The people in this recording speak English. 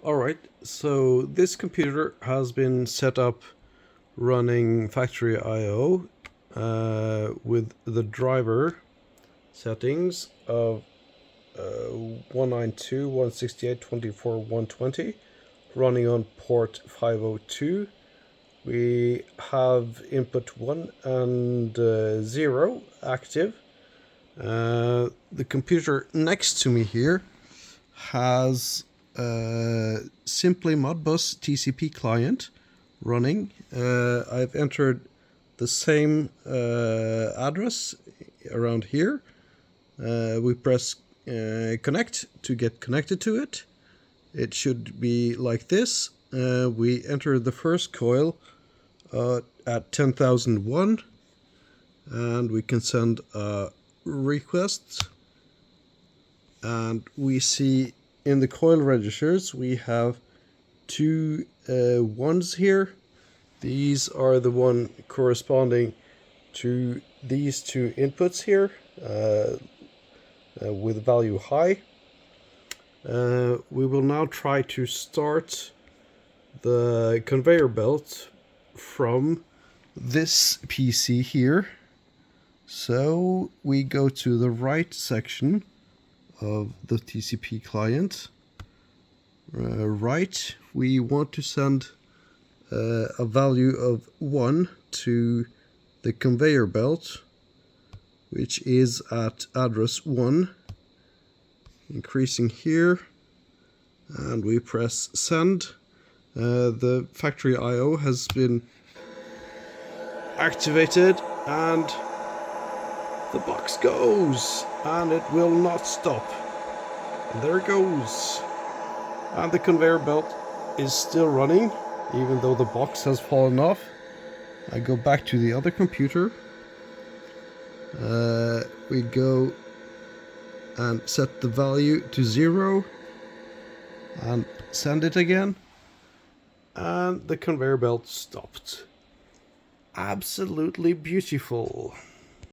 Alright, so this computer has been set up running factory I/O with the driver settings of 192.168.24.120 running on port 502. We have input 1 and 0 active. The computer next to me here has simply Modbus Tcp client running. I've entered the same address around here. We press connect to get connected to it. It should be like this. We enter the first coil at 10,001 and we can send a request, and we see in the coil registers we have two ones here. These are the one corresponding to these two inputs here with value high. We will now try to start the conveyor belt from this PC here. So we go to the right section of the TCP client. Right, we want to send a value of 1 to the conveyor belt, which is at address 1. Increasing here, and we press send. The factory I/O has been activated, and the box goes, and it will not stop. And there it goes. And the conveyor belt is still running, even though the box has fallen off. I go back to the other computer. We go and set the value to 0 and send it again. And the conveyor belt stopped. Absolutely beautiful.